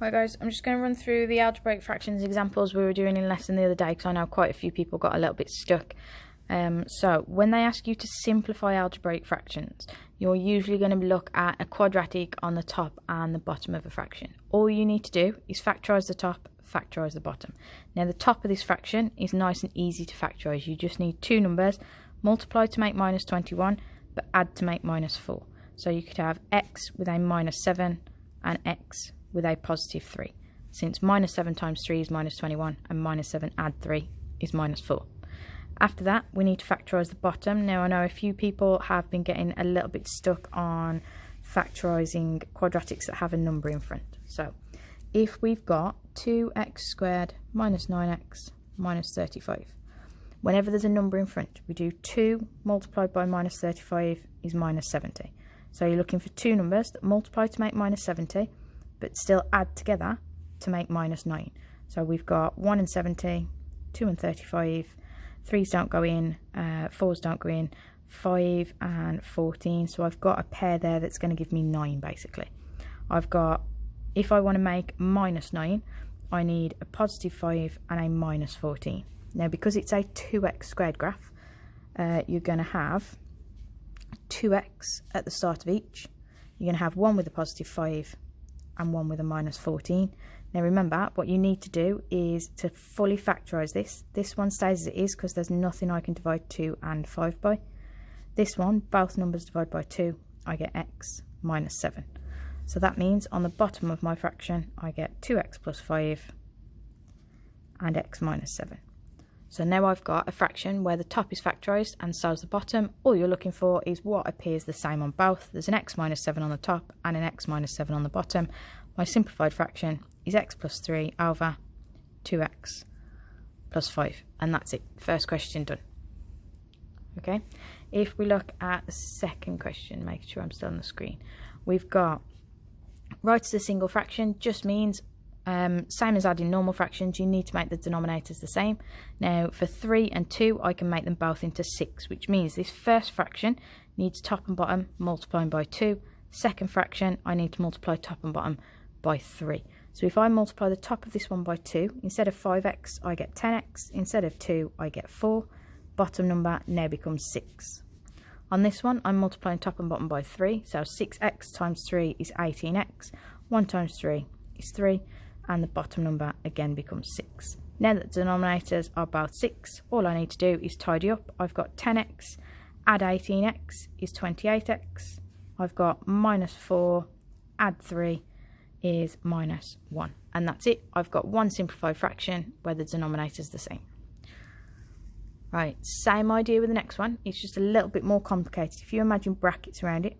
Right guys, I'm just going to run through the algebraic fractions examples we were doing in lesson the other day, because I know quite a few people got a little bit stuck. So when they ask you to simplify algebraic fractions, you're usually going to look at a quadratic on the top and the bottom of a fraction. All you need to do is factorise the top, factorise the bottom. Now the top of this fraction is nice and easy to factorise. You just need two numbers, multiply to make minus 21, but add to make minus 4. So you could have x with a minus 7 and x with a positive 3, since minus 7 times 3 is minus 21 and minus 7 add 3 is minus 4. After that, we need to factorise the bottom. Now I know a few people have been getting a little bit stuck on factorising quadratics that have a number in front. So if we've got 2x squared minus 9x minus 35, whenever there's a number in front, we do 2 multiplied by minus 35 is minus 70. So you're looking for two numbers that multiply to make minus 70 but still add together to make minus 9. So we've got 1 and 70, 2 and 35, 3's don't go in, 4's don't go in, 5 and 14. So I've got a pair there that's going to give me 9 basically. I've got, if I want to make minus 9, I need a positive 5 and a minus 14. Now because it's a 2x squared graph, you're going to have 2x at the start of each. You're going to have one with a positive 5 and one with a minus 14. Now remember, what you need to do is to fully factorise this. This one stays as it is because there's nothing I can divide 2 and 5 by. This one, both numbers divide by 2, I get x minus 7. So that means on the bottom of my fraction, I get 2x plus 5 and x minus 7. So now I've got a fraction where the top is factorised and so is the bottom. All you're looking for is what appears the same on both. There's an x minus 7 on the top and an x minus 7 on the bottom. My simplified fraction is x plus 3 over 2x plus 5. And that's it. First question done. Okay. If we look at the second question, making sure I'm still on the screen, we've got right as a single fraction just means same as adding normal fractions, you need to make the denominators the same. Now for 3 and 2 I can make them both into 6, which means this first fraction needs top and bottom multiplying by 2. Second fraction I need to multiply top and bottom by 3. So if I multiply the top of this one by 2, instead of 5x I get 10x, instead of 2 I get 4. Bottom number now becomes 6. On this one I'm multiplying top and bottom by 3, so 6x times 3 is 18x, 1 times 3 is 3, and the bottom number again becomes 6. Now that the denominators are both 6, all I need to do is tidy up. I've got 10x, add 18x is 28x. I've got minus 4, add 3 is minus 1. And that's it. I've got one simplified fraction where the denominator is the same. Right, same idea with the next one. It's just a little bit more complicated. If you imagine brackets around it,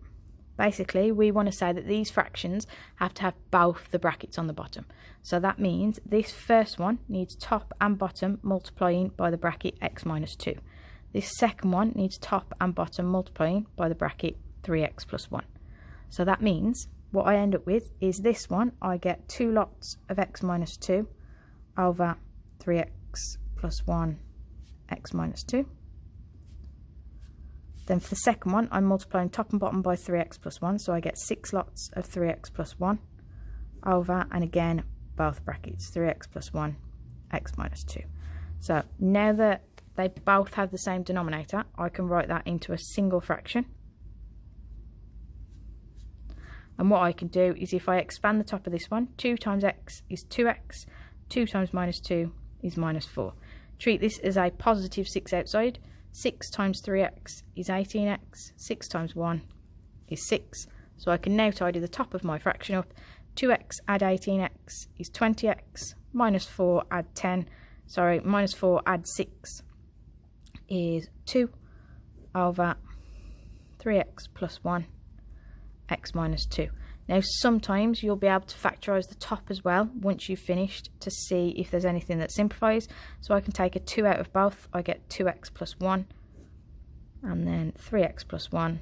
basically we want to say that these fractions have to have both the brackets on the bottom. So that means this first one needs top and bottom multiplying by the bracket x minus 2. This second one needs top and bottom multiplying by the bracket 3x plus 1. So that means what I end up with is this one, I get 2 lots of x minus 2 over 3x plus 1 x minus 2. Then for the second one, I'm multiplying top and bottom by 3x plus 1, so I get 6 lots of 3x plus 1 over, and again, both brackets, 3x plus 1, x minus 2. So now that they both have the same denominator, I can write that into a single fraction. And what I can do is if I expand the top of this one, 2 times x is 2x, 2 times minus 2 is minus 4. Treat this as a positive 6 outside. 6 times 3x is 18x, 6 times 1 is 6. So I can now tidy the top of my fraction up. 2x add 18x is 20x, minus 4 add 6 is 2 over 3x plus 1, x minus 2. Now sometimes you'll be able to factorise the top as well once you've finished to see if there's anything that simplifies. So I can take a 2 out of both, I get 2x plus 1 and then 3x plus 1,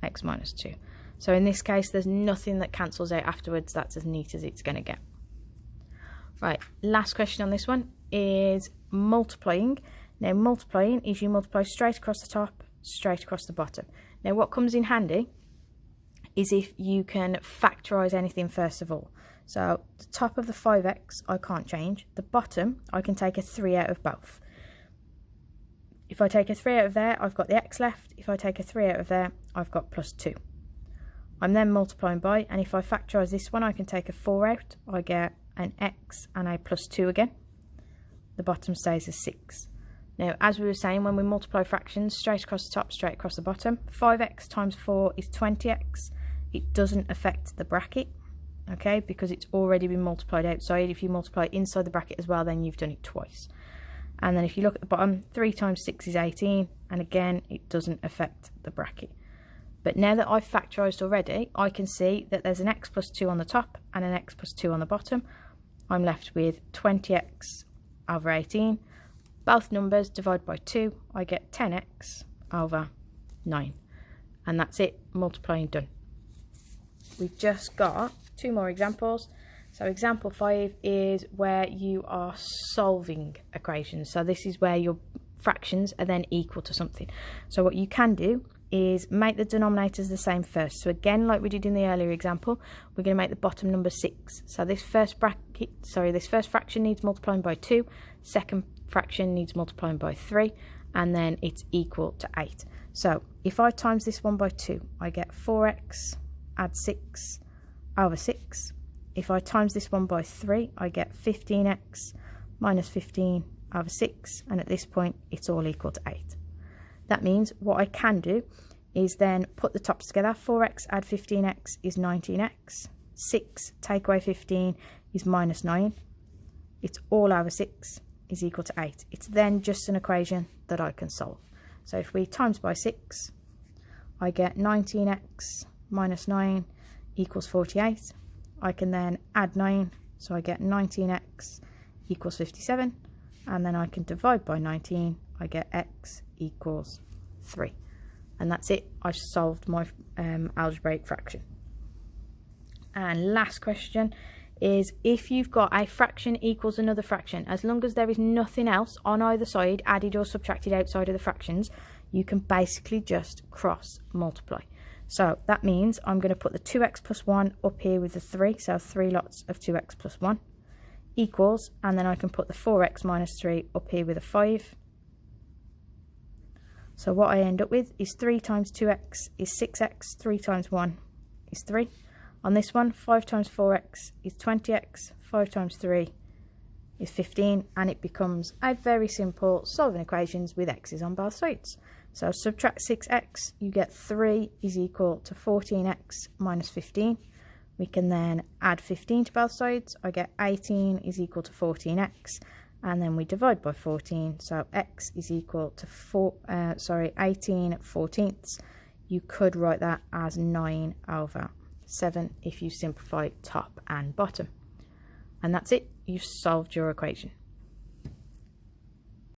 x minus 2. So in this case there's nothing that cancels out afterwards. That's as neat as it's going to get. Right, last question on this one is multiplying. Now multiplying is you multiply straight across the top, straight across the bottom. Now what comes in handy is if you can factorise anything first of all. So the top of the 5x I can't change. The bottom I can take a 3 out of both. If I take a 3 out of there, I've got the x left. If I take a 3 out of there, I've got plus 2. I'm then multiplying by, and if I factorise this one, I can take a 4 out. I get an x and a plus 2 again. The bottom stays as 6. Now, as we were saying, when we multiply fractions, straight across the top, straight across the bottom, 5x times 4 is 20x. It doesn't affect the bracket, okay, because it's already been multiplied outside. If you multiply inside the bracket as well, then you've done it twice. And then if you look at the bottom, 3 times 6 is 18, and again, it doesn't affect the bracket. But now that I've factorised already, I can see that there's an x plus 2 on the top and an x plus 2 on the bottom. I'm left with 20x over 18. Both numbers divide by 2, I get 10x over 9. And that's it, multiplying done. We've just got 2 more examples. So example 5 is where you are solving equations. So this is where your fractions are then equal to something. So what you can do is make the denominators the same first. So again, like we did in the earlier example, we're going to make the bottom number 6. So this first fraction needs multiplying by 2, second fraction needs multiplying by 3, and then it's equal to 8. So if I times this one by 2, I get 4x add 6 over 6. If I times this one by 3, I get 15x minus 15 over 6, and at this point it's all equal to 8. That means what I can do is then put the tops together. 4x add 15x is 19x. 6 take away 15 is minus 9. It's all over 6 is equal to 8. It's then just an equation that I can solve. So if we times by 6, I get 19x minus 9 equals 48. I can then add 9, so I get 19x equals 57, and then I can divide by 19, I get x equals 3. And that's it, I've solved my algebraic fraction. And last question is, if you've got a fraction equals another fraction, as long as there is nothing else on either side added or subtracted outside of the fractions, you can basically just cross multiply. So that means I'm going to put the 2x plus 1 up here with the 3, so 3 lots of 2x plus 1 equals, and then I can put the 4x minus 3 up here with a 5. So what I end up with is 3 times 2x is 6x, 3 times 1 is 3. On this one, 5 times 4x is 20x, 5 times 3 is 15, and it becomes a very simple solving equations with x's on both sides. So subtract 6x, you get 3 is equal to 14x minus 15. We can then add 15 to both sides. I get 18 is equal to 14x, and then we divide by 14. So x is equal to 18 14ths. You could write that as 9 over 7 if you simplify top and bottom. And that's it, you've solved your equation.